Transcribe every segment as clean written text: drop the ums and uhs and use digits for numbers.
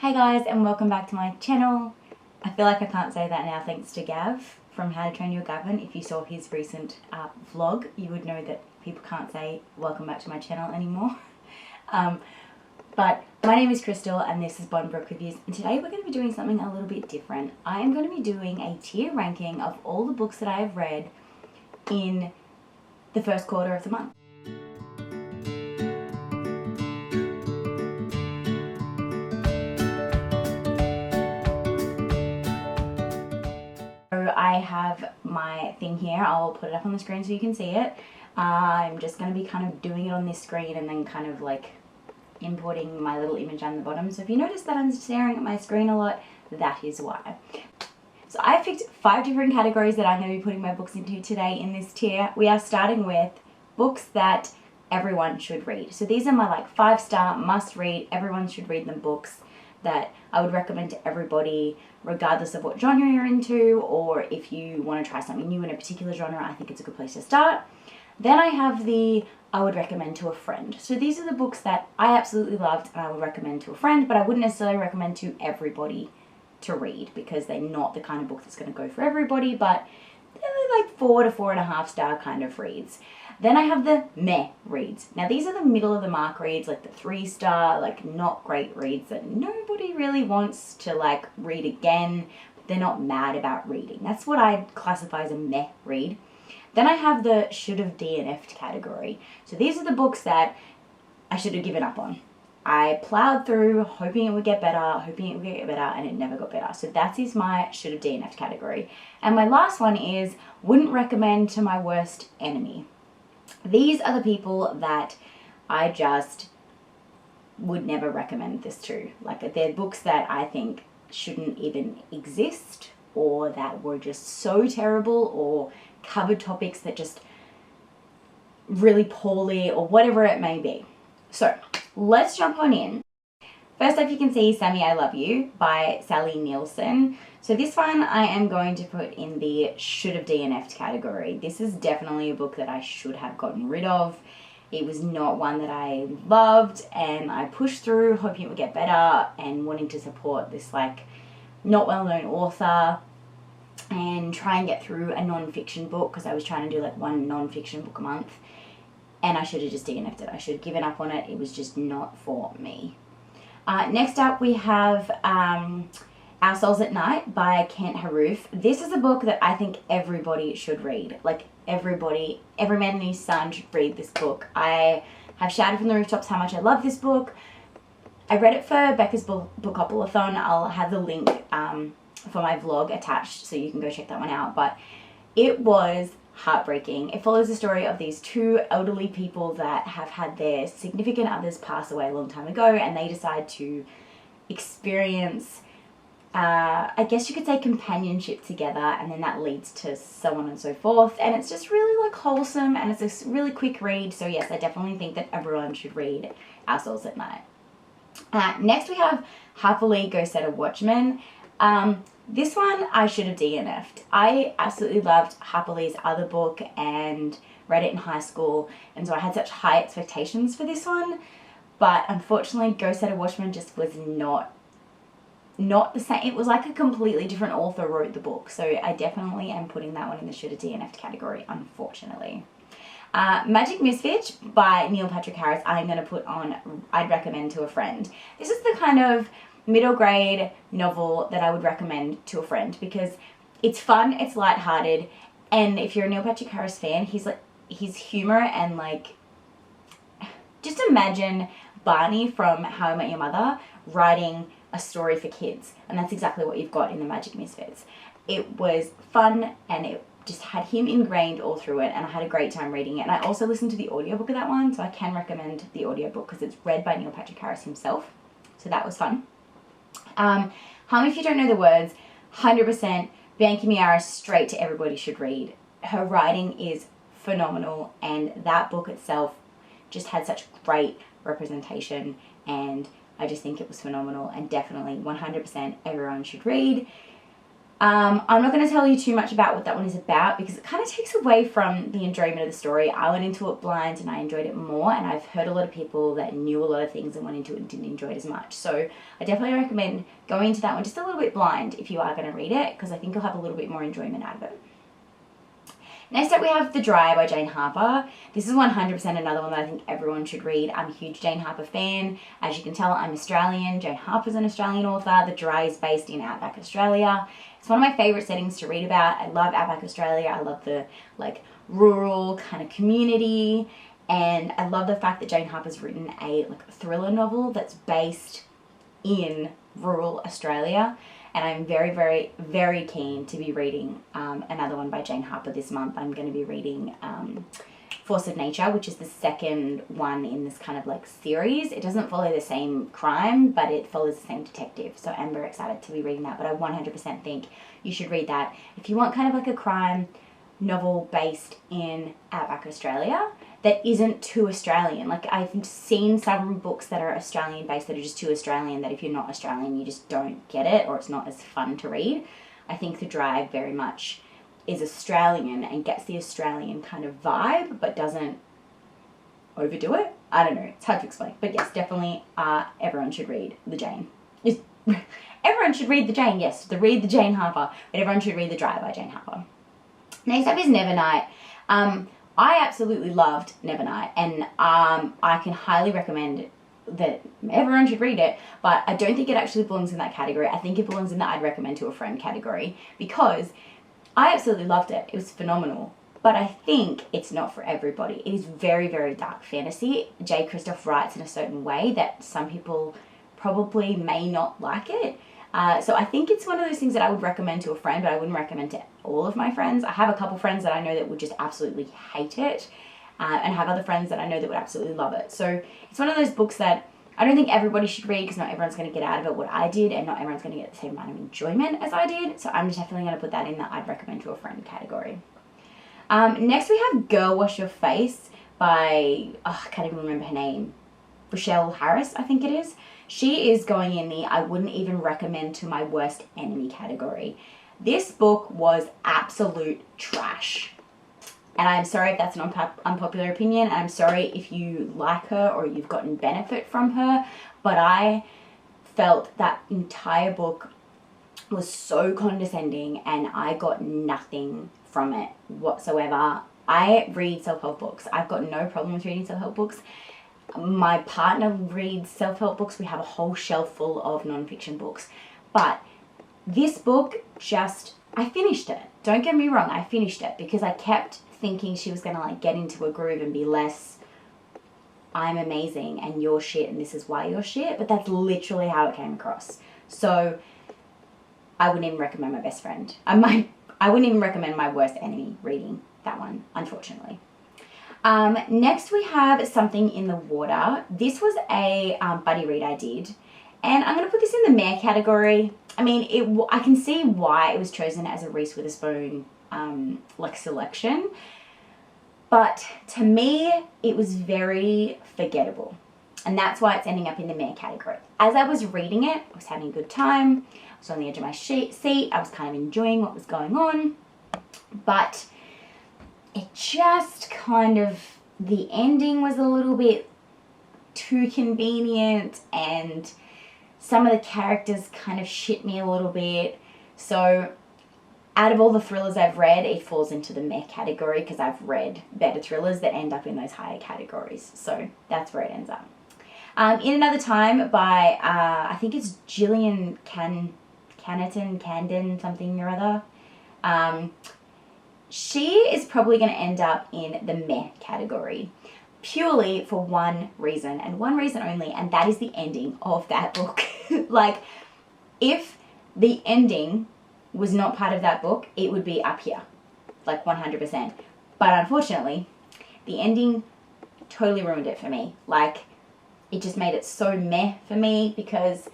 Hey guys, and welcome back to my channel. I feel like I can't say that now thanks to Gav from How to Train Your Gavin. If you saw his recent vlog, you would know that people can't say welcome back to my channel anymore. But my name is Krystal and this is Bond Book Reviews, and today we're going to be doing something a little bit different. I am going to be doing a tier ranking of all the books that I have read in the first quarter of the month. So I have my thing here. I'll put it up on the screen so you can see it. I'm just going to be kind of doing it on this screen and then kind of like importing my little image on the bottom. So if you notice that I'm staring at my screen a lot, that is why. So I've picked 5 different categories that I'm going to be putting my books into today in this tier. We are starting with books that everyone should read. So these are my like 5-star must read, everyone should read them books that I would recommend to everybody regardless of what genre you're into, or if you want to try something new in a particular genre, I think it's a good place to start. Then I have the I would recommend to a friend. So these are the books that I absolutely loved and I would recommend to a friend, but I wouldn't necessarily recommend to everybody to read because they're not the kind of book that's going to go for everybody, but they're like 4 to 4.5 star kind of reads. Then I have the meh reads. Now these are the middle of the mark reads, like the 3-star, like not great reads that nobody really wants to like read again, but they're not mad about reading. That's what I classify as a meh read. Then I have the should have DNF'd category. So these are the books that I should have given up on. I plowed through hoping it would get better, and it never got better. So that is my should have DNF'd category. And my last one is wouldn't recommend to my worst enemy. These are the people that I just would never recommend this to. Like, they're books that I think shouldn't even exist, or that were just so terrible, or covered topics that just really poorly, or whatever it may be. So let's jump on in. First up, you can see Sammy, I Love You by Sally Nielsen. So this one I am going to put in the should have DNF'd category. This is definitely a book that I should have gotten rid of. It was not one that I loved, and I pushed through hoping it would get better and wanting to support this like not well-known author and try and get through a non-fiction book, because I was trying to do like one non-fiction book a month, and I should have just DNF'd it. I should have given up on it. It was just not for me. Next up we have Our Souls at Night by Harrouff. This is a book that I think everybody should read. Like everybody, every man and his son should read this book. I have shouted from the rooftops how much I love this book. I read it for Becca's Bookopoly-a-thon. I'll have the link for my vlog attached so you can go check that one out. But it was heartbreaking. It follows the story of these 2 elderly people that have had their significant others pass away a long time ago, and they decide to experience I guess you could say companionship together, and then that leads to so on and so forth, and it's just really like wholesome, and it's a really quick read. So yes, I definitely think that everyone should read Our Souls at Night. Next we have Happily Go Set a Watchman. This one I should have DNF'd. I absolutely loved Happili's other book and read it in high school, and so I had such high expectations for this one, but unfortunately Go Set a Watchman just was not the same. It was like a completely different author wrote the book, so I definitely am putting that one in the should have DNF'd category, unfortunately. Magic Misfits by Neil Patrick Harris I'm going to put on I'd recommend to a friend. This is the kind of middle grade novel that I would recommend to a friend because it's fun, it's lighthearted, and if you're a Neil Patrick Harris fan, his humor and like, just imagine Barney from How I Met Your Mother writing a story for kids, and that's exactly what you've got in the Magic Misfits. It was fun and it just had him ingrained all through it, and I had a great time reading it. And I also listened to the audiobook of that one, so I can recommend the audiobook because it's read by Neil Patrick Harris himself, so that was fun. Hum If You Don't Know the Words, 100% Bianchi Miara, straight to everybody should read. Her writing is phenomenal, and that book itself just had such great representation, and I just think it was phenomenal, and definitely 100% everyone should read. I'm not going to tell you too much about what that one is about because it kind of takes away from the enjoyment of the story. I went into it blind and I enjoyed it more, and I've heard a lot of people that knew a lot of things and went into it and didn't enjoy it as much. So I definitely recommend going into that one just a little bit blind if you are going to read it, because I think you'll have a little bit more enjoyment out of it. Next up we have The Dry by Jane Harper. This is 100% another one that I think everyone should read. I'm a huge Jane Harper fan. As you can tell, I'm Australian. Jane Harper's an Australian author. The Dry is based in Outback Australia. It's one of my favourite settings to read about. I love Outback Australia. I love the rural kind of community, and I love the fact that Jane Harper's written a thriller novel that's based in rural Australia. And I'm very, very, very keen to be reading another one by Jane Harper this month. I'm going to be reading Force of Nature, which is the second one in this kind of series. It doesn't follow the same crime, but it follows the same detective. So I'm very excited to be reading that, but I 100% think you should read that. If you want kind of a crime novel based in Outback Australia that isn't too Australian. I've seen some books that are Australian based that are just too Australian, that if you're not Australian you just don't get it, or it's not as fun to read. I think The Dry very much is Australian and gets the Australian kind of vibe but doesn't overdo it. I don't know, it's hard to explain. But yes, definitely everyone should read The Jane. Everyone should read The Jane, yes, read The Jane Harper, but everyone should read The Dry by Jane Harper. Next up is Nevernight. I absolutely loved Nevernight, and I can highly recommend that everyone should read it, but I don't think it actually belongs in that category. I think it belongs in the I'd recommend to a friend category, because I absolutely loved it. It was phenomenal, but I think it's not for everybody. It is very, very dark fantasy. J. Kristoff writes in a certain way that some people probably may not like it. So I think it's one of those things that I would recommend to a friend, but I wouldn't recommend to all of my friends. I have a couple friends that I know that would just absolutely hate it, and have other friends that I know that would absolutely love it. So it's one of those books that I don't think everybody should read, because not everyone's going to get out of it what I did, and not everyone's going to get the same amount of enjoyment as I did. So I'm definitely going to put that in the I'd recommend to a friend category. Next we have Girl Wash Your Face by, I can't even remember her name, Rochelle Harris, I think it is. She is going in the I wouldn't even recommend to my worst enemy category. This book was absolute trash. And I'm sorry if that's an unpopular opinion, and I'm sorry if you like her or you've gotten benefit from her, but I felt that entire book was so condescending and I got nothing from it whatsoever. I read self-help books. I've got no problem with reading self-help books. My partner reads self-help books. We have a whole shelf full of non-fiction books. But this book I finished it. Don't get me wrong, I finished it because I kept thinking she was going to get into a groove and be less, I'm amazing and you're shit and this is why you're shit. But that's literally how it came across. So I wouldn't even recommend my best friend. I wouldn't even recommend my worst enemy reading that one, unfortunately. Next we have Something in the Water. This was a buddy read I did, and I'm going to put this in the meh category. I mean, I can see why it was chosen as a Reese Witherspoon selection, but to me it was very forgettable, and that's why it's ending up in the meh category. As I was reading it, I was having a good time. I was on the edge of my seat. I was kind of enjoying what was going on, but it just kind of, the ending was a little bit too convenient, and some of the characters kind of shit me a little bit. So out of all the thrillers I've read, it falls into the meh category, because I've read better thrillers that end up in those higher categories. So that's where it ends up. In Another Time by, I think it's Gillian Candon, something or other. She is probably going to end up in the meh category, purely for one reason, and one reason only, and that is the ending of that book. If the ending was not part of that book, it would be up here, 100%. But unfortunately, the ending totally ruined it for me. It just made it so meh for me, because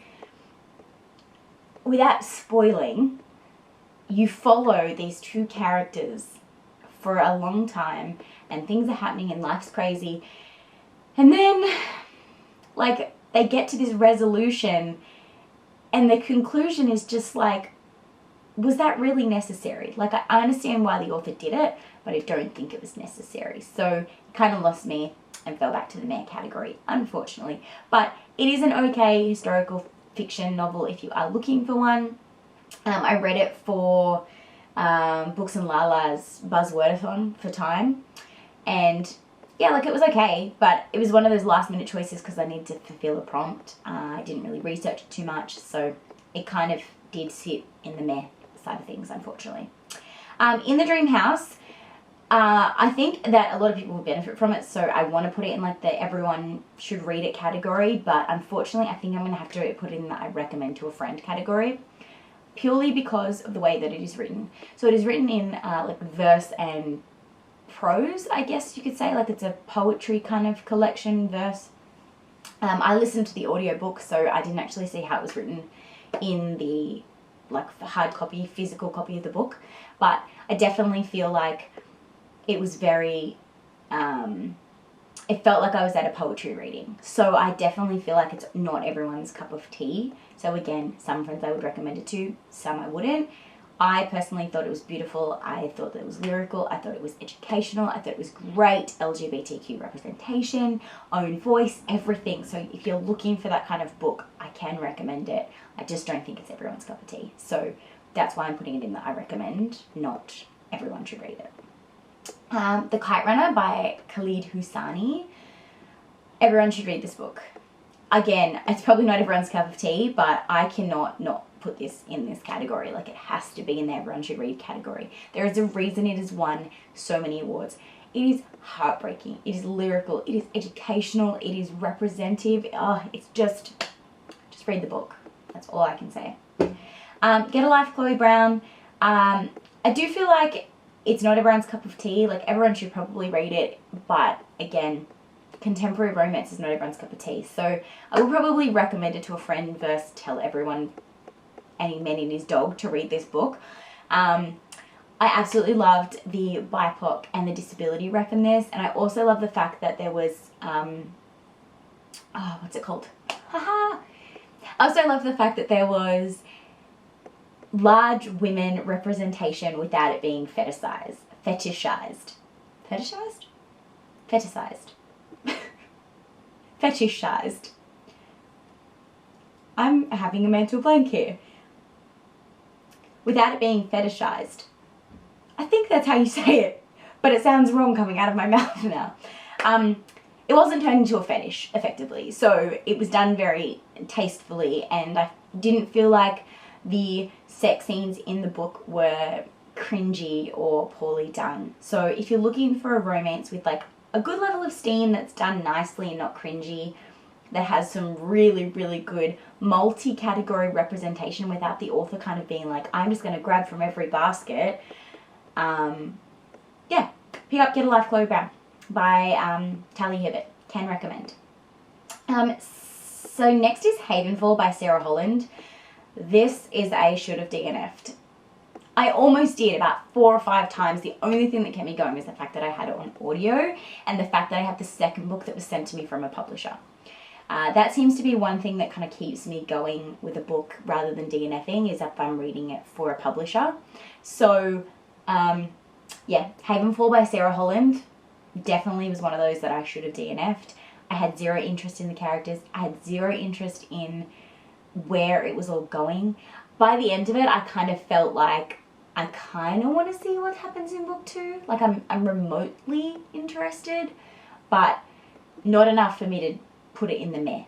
without spoiling, you follow these two characters for a long time, and things are happening and life's crazy, and then they get to this resolution and the conclusion is just was that really necessary? Like, I understand why the author did it, but I don't think it was necessary. So it kind of lost me and fell back to the meh category, unfortunately. But it is an okay historical fiction novel if you are looking for one. I read it for Books and Lala's Buzzwordathon for Time, and yeah, like, it was okay, but it was one of those last minute choices because I needed to fulfill a prompt. I didn't really research it too much, so it kind of did sit in the meh side of things, unfortunately. In the Dream House, I think that a lot of people will benefit from it, so I want to put it in like the everyone should read it category, but unfortunately I think I'm going to have to put it in the I recommend to a friend category, purely because of the way that it is written. So it is written in like verse and prose, I guess you could say. Like, it's a poetry kind of collection, verse. I listened to the audiobook, so I didn't actually see how it was written in the like hard copy, physical copy of the book, but I definitely feel like it was very it felt like I was at a poetry reading. So I definitely feel like it's not everyone's cup of tea. So again, some friends I would recommend it to, some I wouldn't. I personally thought it was beautiful. I thought that it was lyrical. I thought it was educational. I thought it was great LGBTQ representation, own voice, everything. So if you're looking for that kind of book, I can recommend it. I just don't think it's everyone's cup of tea. So that's why I'm putting it in the I recommend, not everyone should read it. The Kite Runner by Khalid Hussani. Everyone should read this book. Again, it's probably not everyone's cup of tea, but I cannot not put this in this category. Like, it has to be in the everyone should read category. There is a reason it has won so many awards. It is heartbreaking. It is lyrical. It is educational. It is representative. Oh, it's just read the book. That's all I can say. Get a Life, Chloe Brown. I do feel like it's not everyone's cup of tea. Like, everyone should probably read it, but again, contemporary romance is not everyone's cup of tea. So I would probably recommend it to a friend versus tell everyone and he meant in his dog to read this book. I absolutely loved the BIPOC and the disability rep in this, and I also love the fact that there was what's it called? Haha. I also love the fact that there was large women representation without it being fetishized. Fetishized. Fetishized? Fetishized. Fetishized. I'm having a mental blank here. Without it being fetishized. I think that's how you say it, but it sounds wrong coming out of my mouth now. It wasn't turned into a fetish, effectively, so it was done very tastefully, and I didn't feel like the sex scenes in the book were cringy or poorly done. So if you're looking for a romance with like a good level of steam that's done nicely and not cringy, that has some really, really good multi-category representation without the author kind of being like, I'm just going to grab from every basket. Yeah, pick up Get a Life, Chloe Brown by Tally Hibbert. Can recommend. So next is Havenful by Sarah Holland. This is a should have DNF'd. I almost did about 4 or 5 times. The only thing that kept me going was the fact that I had it on audio and the fact that I have the second book that was sent to me from a publisher. That seems to be one thing that kind of keeps me going with a book rather than DNFing, is if I'm reading it for a publisher. So, yeah, Havenful by Sarah Holland definitely was one of those that I should have DNF'd. I had zero interest in the characters. I had zero interest in where it was all going. By the end of it, I kind of felt like I kind of want to see what happens in book 2. Like, I'm remotely interested, but not enough for me to put it in the meh.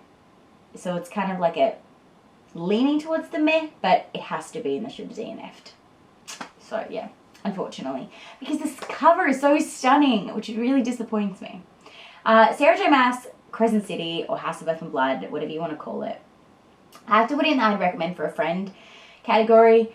So it's kind of like a leaning towards the meh, but it has to be in the should have DNF'd. So yeah, unfortunately, because this cover is so stunning, which really disappoints me. Sarah J. Maas, Crescent City, or House of Earth and Blood, whatever you want to call it. I have to put in the I'd recommend for a friend category.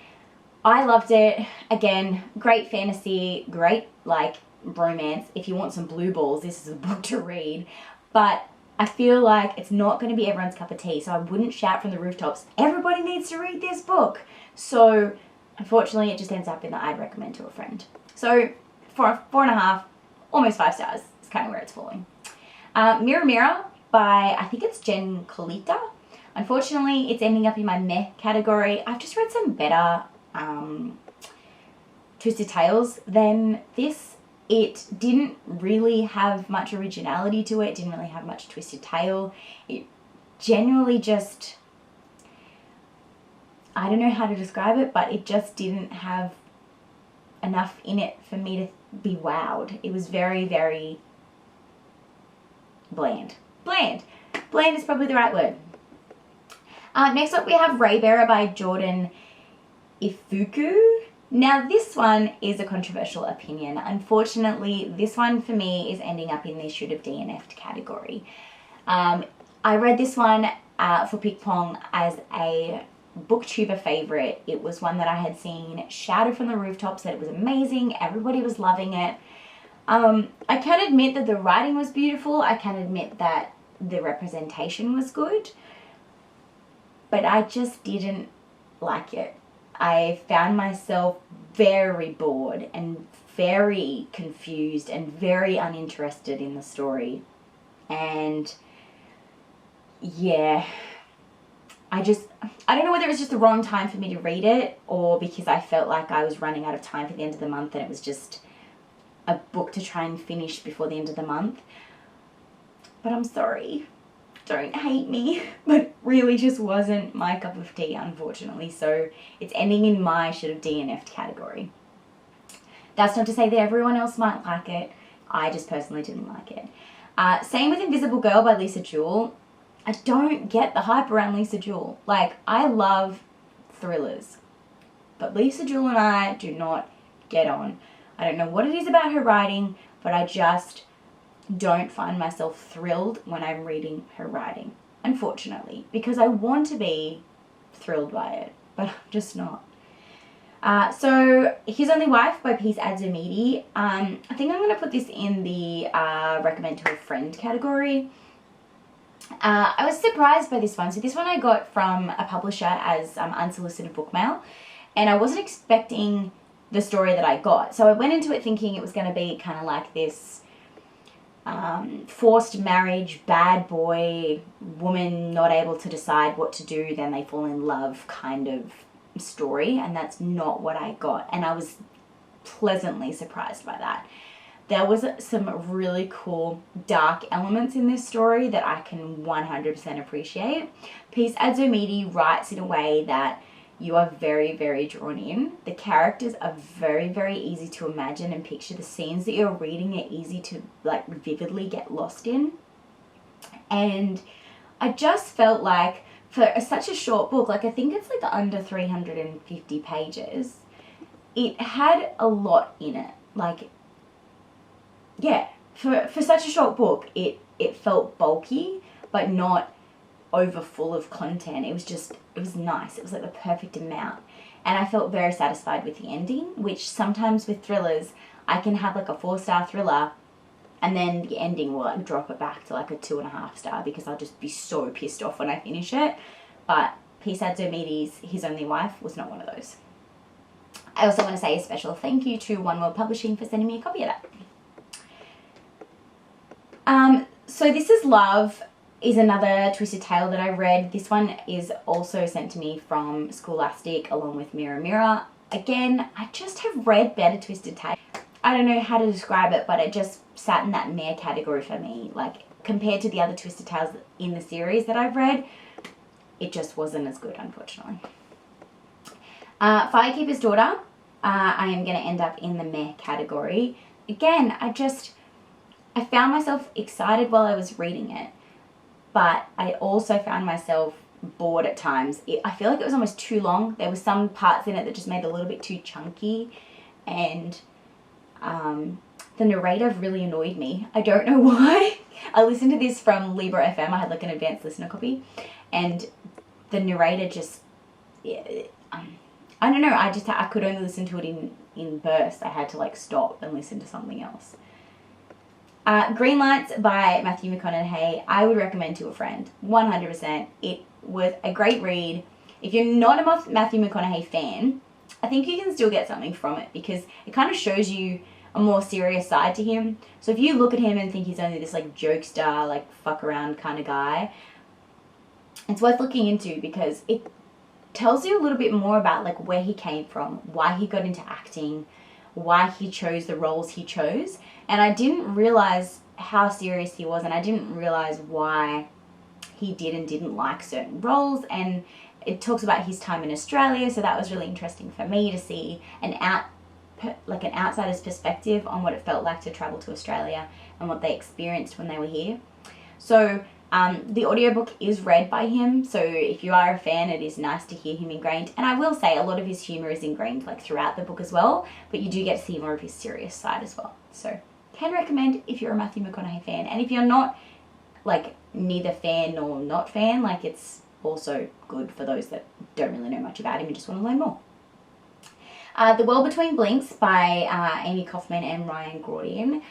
I loved it. Again, great fantasy, great like romance. If you want some blue balls, this is a book to read. But I feel like it's not going to be everyone's cup of tea, so I wouldn't shout from the rooftops, everybody needs to read this book. So unfortunately, it just ends up in the I'd recommend to a friend. So for 4.5, almost 5 stars is kind of where it's falling. Mirror Mirror by, I think it's Jen Colita. Unfortunately, it's ending up in my meh category. I've just read some better Twisted Tales than this. It didn't really have much originality to it, didn't really have much Twisted Tale. It genuinely just, I don't know how to describe it, but it just didn't have enough in it for me to be wowed. It was very, very bland. Bland is probably the right word. Next up we have Raybearer by Jordan Ifuku. Now this one is a controversial opinion. Unfortunately, this one for me is ending up in the should have DNF'd category. I read this one for Pick Pong as a booktuber favorite. It was one that I had seen shouted from the rooftops that it was amazing. Everybody was loving it. I can admit that the writing was beautiful. I can admit that the representation was good. But I just didn't like it. I found myself very bored and very confused and very uninterested in the story. And yeah, I don't know whether it was just the wrong time for me to read it or because I felt like I was running out of time for the end of the month and it was just a book to try and finish before the end of the month. But I'm sorry. Don't hate me, but it really just wasn't my cup of tea, unfortunately. So it's ending in my should have DNF'd category. That's not to say that everyone else might like it. I just personally didn't like it. Same with Invisible Girl by Lisa Jewell. I don't get the hype around Lisa Jewell. Like, I love thrillers, but Lisa Jewell and I do not get on. I don't know what it is about her writing, but I just don't find myself thrilled when I'm reading her writing, unfortunately, because I want to be thrilled by it, but I'm just not. So His Only Wife by Peace Adzumidi. I think I'm going to put this in the recommend to a friend category. I was surprised by this one. So this one I got from a publisher as unsolicited book mail, and I wasn't expecting the story that I got. So I went into it thinking it was going to be kind of like this forced marriage, bad boy, woman not able to decide what to do, then they fall in love kind of story, and that's not what I got, and I was pleasantly surprised by that. There was some really cool dark elements in this story that I can 100% appreciate. Peace Adzumidi writes in a way that you are very, very drawn in. The characters are very, very easy to imagine and picture. The scenes that you're reading are easy to like vividly get lost in. And I just felt like for such a short book, like I think it's like under 350 pages, it had a lot in it. Like, yeah, for such a short book, it felt bulky, but not over full of content. It was nice. It was like the perfect amount. And I felt very satisfied with the ending, which sometimes with thrillers, I can have like a 4-star thriller and then the ending will like drop it back to like a 2.5 star because I'll just be so pissed off when I finish it. But Peace Adzumidi's His Only Wife was not one of those. I also want to say a special thank you to One World Publishing for sending me a copy of that. So This Is Love is another Twisted Tale that I read. This one is also sent to me from Scholastic along with Mirror Mirror. Again, I just have read better Twisted Tales. I don't know how to describe it, but it just sat in that meh category for me. Like, compared to the other Twisted Tales in the series that I've read, it just wasn't as good, unfortunately. Firekeeper's Daughter, I am going to end up in the meh category. Again, I found myself excited while I was reading it, but I also found myself bored at times. I feel like it was almost too long. There were some parts in it that just made it a little bit too chunky, and the narrator really annoyed me. I don't know why. I listened to this from Libro FM. I had like an advanced listener copy, and the narrator just, I don't know, I could only listen to it in bursts. I had to like stop and listen to something else. Green Lights by Matthew Mcconaughey, I would recommend to a friend, 100%. It was a great read. If you're not a Matthew McConaughey fan, I think you can still get something from it because it kind of shows you a more serious side to him. So if you look at him and think he's only this like jokester, like fuck around kind of guy, it's worth looking into because it tells you a little bit more about like where he came from, why he got into acting, why he chose the roles he chose. And I didn't realize how serious he was, and I didn't realize why he did and didn't like certain roles. And it talks about his time in Australia, so that was really interesting for me to see an outsider's perspective on what it felt like to travel to Australia and what they experienced when they were here. So the audiobook is read by him, so if you are a fan, it is nice to hear him ingrained. And I will say a lot of his humour is ingrained like throughout the book as well, but you do get to see more of his serious side as well. So can recommend if you're a Matthew McConaughey fan. And if you're not, like, neither fan nor not fan, like, it's also good for those that don't really know much about him and just want to learn more. The World Between Blinks by Amy Kaufman and Ryan Gordian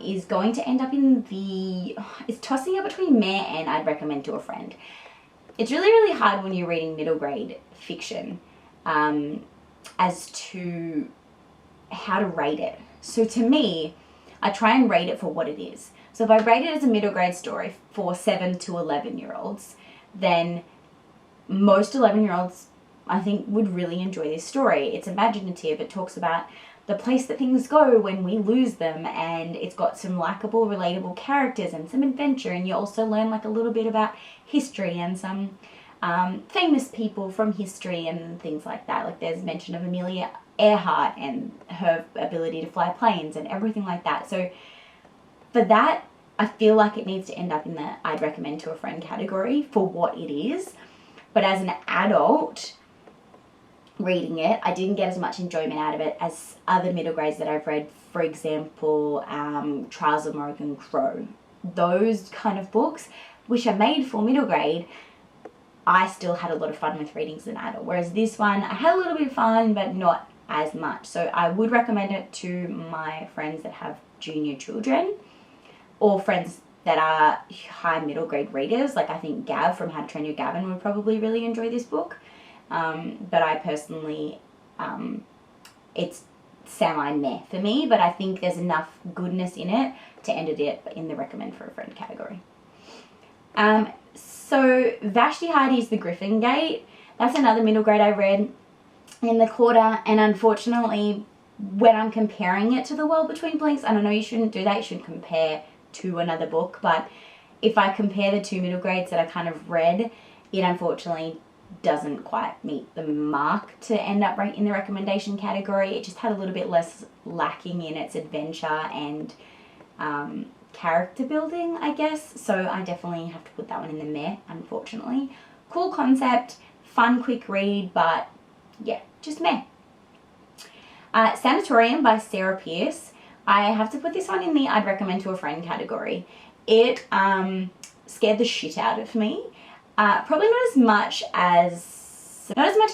is going to end up in it's tossing up between meh and I'd recommend to a friend. It's really, really hard when you're reading middle grade fiction as to how to rate it. So to me, I try and rate it for what it is. So if I rate it as a middle grade story for 7 to 11-year-olds, then most 11-year-olds, I think, would really enjoy this story. It's imaginative. It talks about the place that things go when we lose them, and it's got some likable, relatable characters and some adventure, and you also learn like a little bit about history and some famous people from history and things like that. Like there's mention of Amelia Earhart and her ability to fly planes and everything like that. So for that, I feel like it needs to end up in the I'd recommend to a friend category for what it is. But as an adult reading it, I didn't get as much enjoyment out of it as other middle grades that I've read. For example, Trials of Morgan Crow. Those kind of books, which are made for middle grade, I still had a lot of fun with reading as an adult. Whereas this one, I had a little bit of fun, but not as much. So I would recommend it to my friends that have junior children or friends that are high middle grade readers. Like I think Gav from How to Train Your Gavin would probably really enjoy this book. But I personally, it's semi-meh for me, but I think there's enough goodness in it to end it in the recommend for a friend category. So Vashti Heidi's The Griffin Gate. That's another middle grade I read in the quarter, and unfortunately when I'm comparing it to The World Between Blinks, and I know you shouldn't do that, you shouldn't compare to another book, but if I compare the two middle grades that I kind of read, it unfortunately doesn't quite meet the mark to end up right in the recommendation category. It just had a little bit less lacking in its adventure and character building, I guess. So I definitely have to put that one in the meh, unfortunately. Cool concept, fun, quick read, but yeah, just meh. Sanatorium by Sarah Pierce. I have to put this one in the I'd recommend to a friend category. It scared the shit out of me. Probably not as much as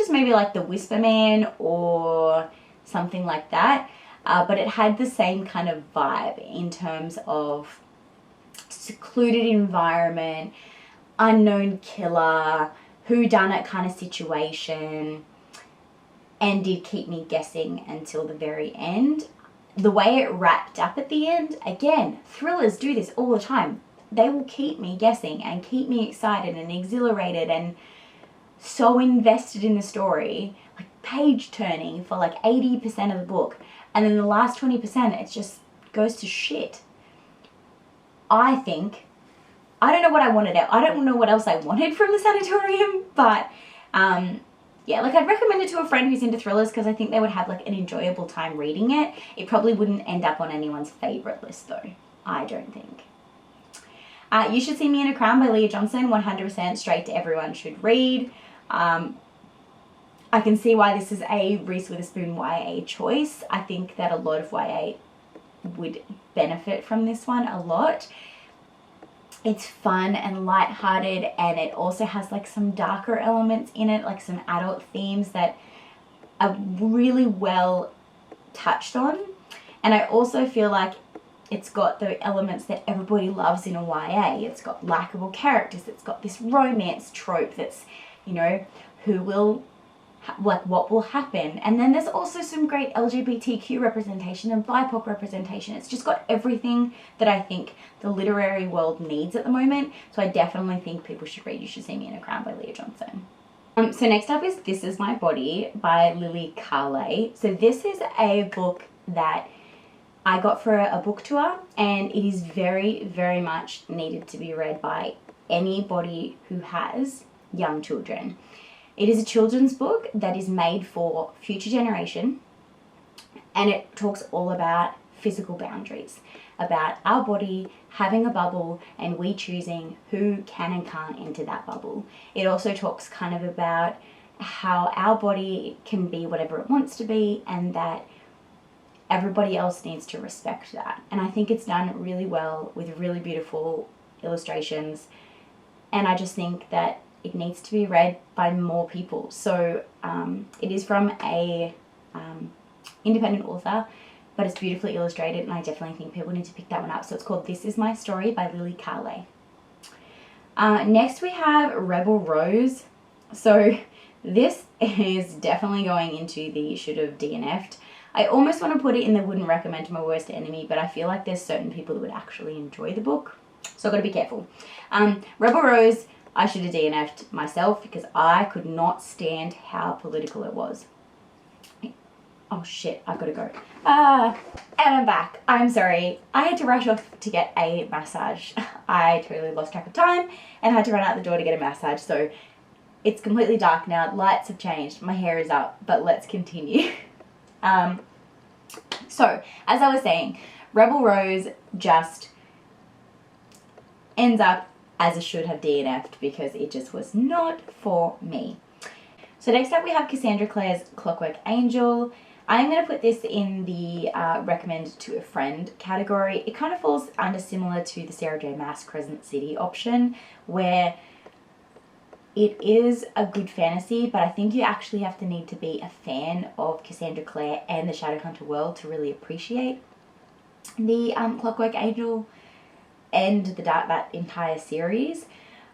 maybe like The Whisper Man or something like that, but it had the same kind of vibe in terms of secluded environment, unknown killer, whodunit kind of situation, and did keep me guessing until the very end. The way it wrapped up at the end, again, thrillers do this all the time. They will keep me guessing and keep me excited and exhilarated and so invested in the story, like page turning for like 80% of the book. And then the last 20%, it just goes to shit. I think, I don't know what I wanted out. I don't know what else I wanted from the Sanatorium, but yeah, like I'd recommend it to a friend who's into thrillers because I think they would have like an enjoyable time reading it. It probably wouldn't end up on anyone's favourite list though, I don't think. You Should See Me in a Crown by Leah Johnson, 100% straight to everyone should read. I can see why this is a Reese Witherspoon YA choice. I think that a lot of YA would benefit from this one a lot. It's fun and lighthearted, and it also has like some darker elements in it, like some adult themes that are really well touched on. And I also feel like it's got the elements that everybody loves in a YA. It's got likable characters. It's got this romance trope that's, you know, what will happen. And then there's also some great LGBTQ representation and BIPOC representation. It's just got everything that I think the literary world needs at the moment. So I definitely think people should read You Should See Me in a Crown by Leah Johnson. So next up is This Is My Body by Lily Carle. So this is a book that I got for a book tour, and it is very, very much needed to be read by anybody who has young children. It is a children's book that is made for future generation, and it talks all about physical boundaries, about our body having a bubble and we choosing who can and can't enter that bubble. It also talks kind of about how our body can be whatever it wants to be, and that everybody else needs to respect that. And I think it's done really well with really beautiful illustrations, and I just think that it needs to be read by more people. So it is from a independent author, but it's beautifully illustrated, and I definitely think people need to pick that one up. So it's called This Is My Story by Lily Carle. Next we have Rebel Rose. So this is definitely going into the should have DNF'd. I almost want to put it in the wouldn't recommend to my worst enemy, but I feel like there's certain people that would actually enjoy the book, so I've got to be careful. Rebel Rose, I should have DNF'd myself because I could not stand how political it was. Oh shit, I've got to go. And I'm back. I'm sorry. I had to rush off to get a massage. I totally lost track of time and had to run out the door to get a massage. So it's completely dark now. Lights have changed. My hair is up, but let's continue. So, as I was saying, Rebel Rose just ends up as a should have DNF'd because it just was not for me. So next up we have Cassandra Clare's Clockwork Angel. I'm going to put this in the recommend to a friend category. It kind of falls under similar to the Sarah J Maas Crescent City option, where it is a good fantasy, but I think you actually have to need to be a fan of Cassandra Clare and the Shadowhunter world to really appreciate the Clockwork Angel and that entire series.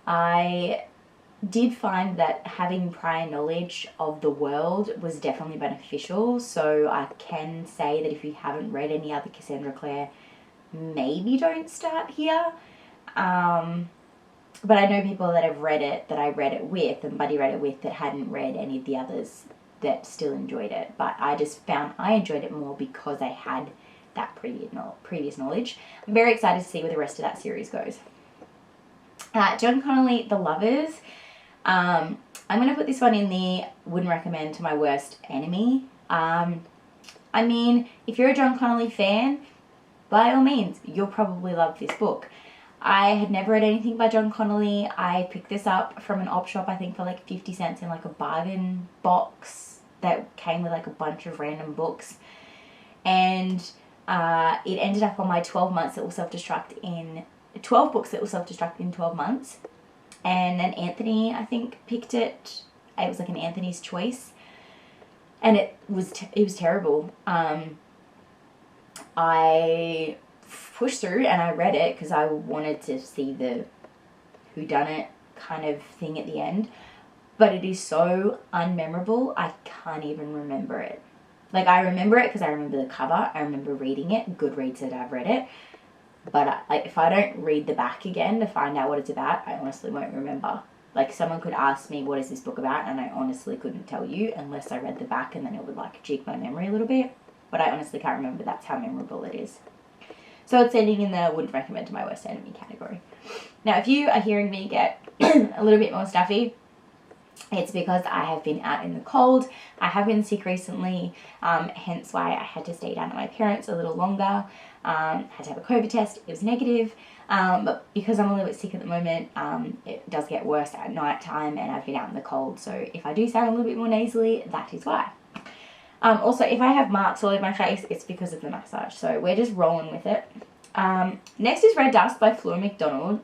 I did find that having prior knowledge of the world was definitely beneficial, so I can say that if you haven't read any other Cassandra Clare, maybe don't start here. But I know people that have read it, that I read it with, and Buddy read it with, that hadn't read any of the others that still enjoyed it. But I just found I enjoyed it more because I had that previous knowledge. I'm very excited to see where the rest of that series goes. John Connolly, The Lovers. I'm going to put this one in the wouldn't recommend to my worst enemy. I mean, if you're a John Connolly fan, by all means, you'll probably love this book. I had never read anything by John Connolly. I picked this up from an op shop, I think for like 50 cents in like a bargain box that came with like a bunch of random books. And it ended up on my 12 months that will self-destruct in 12 books that will self-destruct in 12 months. And then Anthony, I think, picked it. It was like an Anthony's choice. And it was terrible. I pushed through and I read it because I wanted to see the whodunit kind of thing at the end, but it is so unmemorable I can't even remember it. Like, I remember it because I remember the cover, I remember reading it, Goodreads said I've read it, but like, if I don't read the back again to find out what it's about, I honestly won't remember. Like, someone could ask me what is this book about and I honestly couldn't tell you unless I read the back, and then it would like jig my memory a little bit, but I honestly can't remember. That's how memorable it is. So it's sitting in the wouldn't recommend to my worst enemy category. Now, if you are hearing me get a little bit more stuffy, it's because I have been out in the cold. I have been sick recently, hence why I had to stay down at my parents' a little longer. Had to have a COVID test. It was negative. But because I'm a little bit sick at the moment, it does get worse at night time, and I've been out in the cold. So if I do sound a little bit more nasally, that is why. Also, if I have marks all over my face, it's because of the massage. So we're just rolling with it. Next is Red Dust by Fleur Macdonald.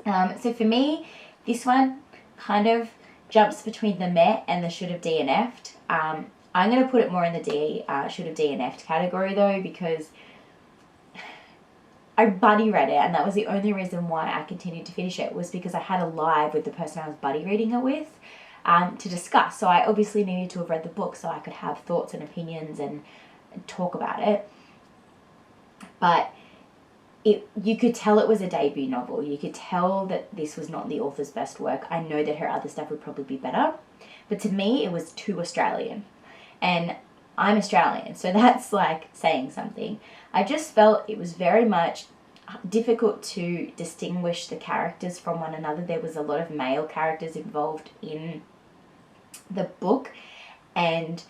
So for me, this one kind of jumps between the meh and the should have DNF'd. I'm going to put it more in the should have DNF'd category though, because I buddy read it, and that was the only reason why I continued to finish it, was because I had a live with the person I was buddy reading it with. To discuss. So I obviously needed to have read the book so I could have thoughts and opinions and talk about it. But you could tell it was a debut novel. You could tell that this was not the author's best work. I know that her other stuff would probably be better, but to me it was too Australian, and I'm Australian, so that's like saying something. I just felt it was very much difficult to distinguish the characters from one another. There was a lot of male characters involved in the book, and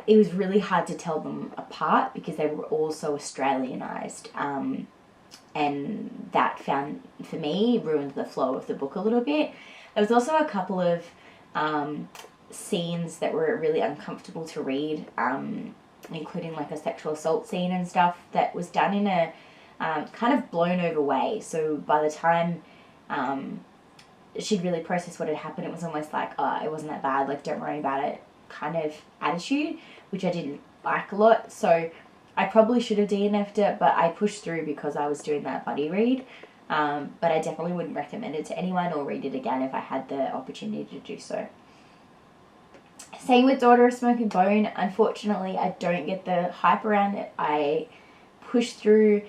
it was really hard to tell them apart because they were all so Australianized, and that for me ruined the flow of the book a little bit. There was also a couple of scenes that were really uncomfortable to read, including like a sexual assault scene and stuff that was done in a kind of blown over way. So by the time she'd really processed what had happened, it was almost like, oh, it wasn't that bad, like don't worry about it kind of attitude, which I didn't like a lot. So I probably should have DNF'd it, but I pushed through because I was doing that buddy read. But I definitely wouldn't recommend it to anyone or read it again if I had the opportunity to do so. Same with Daughter of Smoke and Bone. Unfortunately, I don't get the hype around it. I pushed through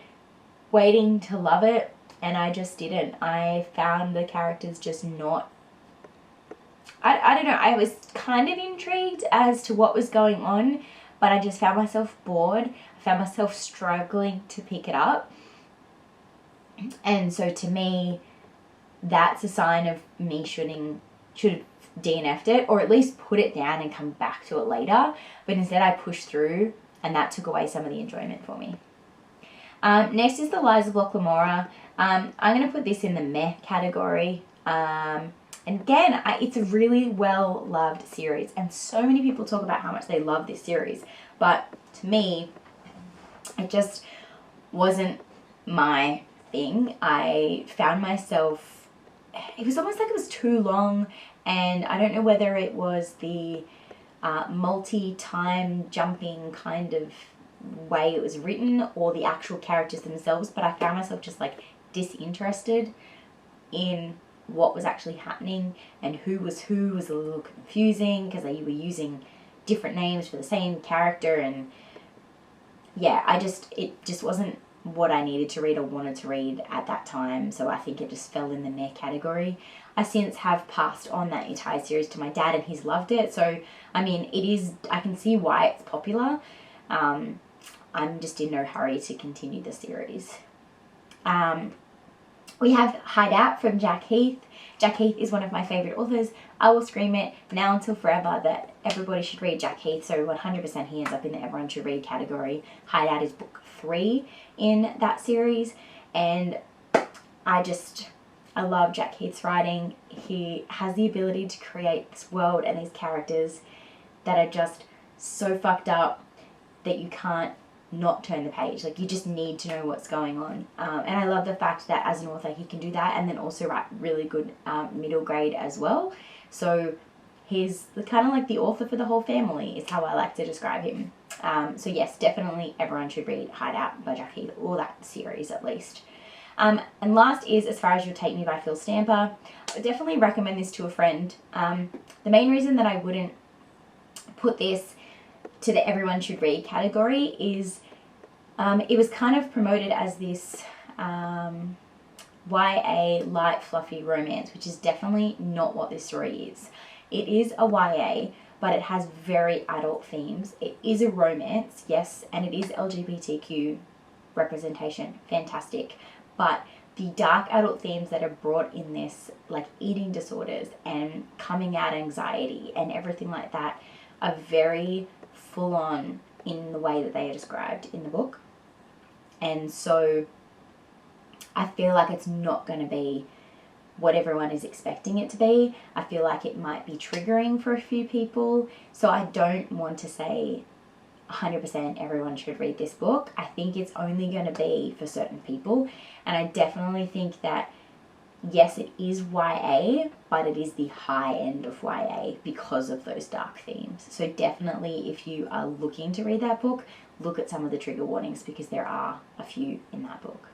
waiting to love it, and I just didn't. I found the characters just not... I don't know. I was kind of intrigued as to what was going on, but I just found myself bored. I found myself struggling to pick it up. And so to me, that's a sign of me should have DNF'd it, or at least put it down and come back to it later. But instead I pushed through, and that took away some of the enjoyment for me. Next is The Lies of Locke Lamora. I'm going to put this in the meh category. And again, it's a really well-loved series, and so many people talk about how much they love this series. But to me, it just wasn't my thing. I found myself... It was almost like it was too long, and I don't know whether it was the multi-time jumping kind of way it was written or the actual characters themselves, but I found myself just like disinterested in what was actually happening, and who was a little confusing because they were using different names for the same character, and yeah, it just wasn't what I needed to read or wanted to read at that time, so I think it just fell in the meh category. I since have passed on that entire series to my dad, and he's loved it, so I mean, I can see why it's popular. I'm just in no hurry to continue the series. We have Hideout from Jack Heath. Jack Heath is one of my favourite authors. I will scream it now until forever that everybody should read Jack Heath, so 100% he ends up in the everyone should read category. Hideout is book 3 in that series, and I love Jack Heath's writing. He has the ability to create this world and these characters that are just so fucked up that you can't not turn the page. Like, you just need to know what's going on. And I love the fact that as an author he can do that and then also write really good middle grade as well. So he's kind of like the author for the whole family is how I like to describe him. So yes, definitely everyone should read Hideout by Jack Heath, or that series at least. And last is As Far As You'll Take Me by Phil Stamper. I would definitely recommend this to a friend. The main reason that I wouldn't put this to the everyone should read category is it was kind of promoted as this YA light fluffy romance, which is definitely not what this story is. It is a YA, but it has very adult themes. It is a romance, yes, and it is LGBTQ representation, fantastic. But the dark adult themes that are brought in this, like eating disorders and coming out anxiety and everything like that, are very full on in the way that they are described in the book. And so I feel like it's not going to be what everyone is expecting it to be. I feel like it might be triggering for a few people. So I don't want to say 100% everyone should read this book. I think it's only going to be for certain people. And I definitely think that, yes, it is YA, but it is the high end of YA because of those dark themes. So definitely, if you are looking to read that book, look at some of the trigger warnings because there are a few in that book.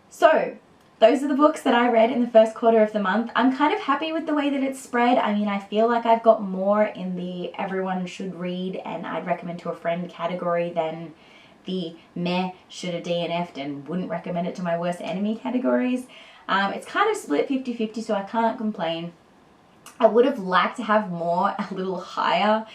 So those are the books that I read in the first quarter of the month. I'm kind of happy with the way that it's spread. I mean, I feel like I've got more in the everyone should read and I'd recommend to a friend category than the meh, shoulda DNF'd and wouldn't recommend it to my worst enemy categories. It's kind of split 50-50, so I can't complain. I would have liked to have more, a little higher,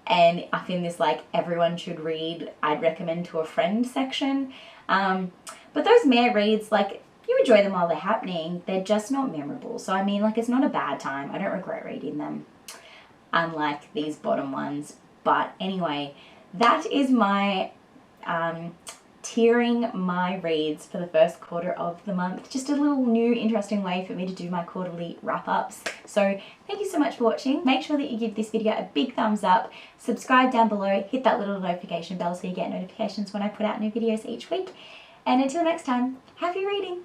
and up in this like everyone should read, I'd recommend to a friend section. But those meh reads, like, you enjoy them while they're happening, they're just not memorable. So I mean, like, it's not a bad time. I don't regret reading them, unlike these bottom ones. But anyway, that is my tiering my reads for the first quarter of the month. Just a little new interesting way for me to do my quarterly wrap-ups. So thank you so much for watching. Make sure that you give this video a big thumbs up, subscribe down below, hit that little notification bell so you get notifications when I put out new videos each week. And until next time, happy reading!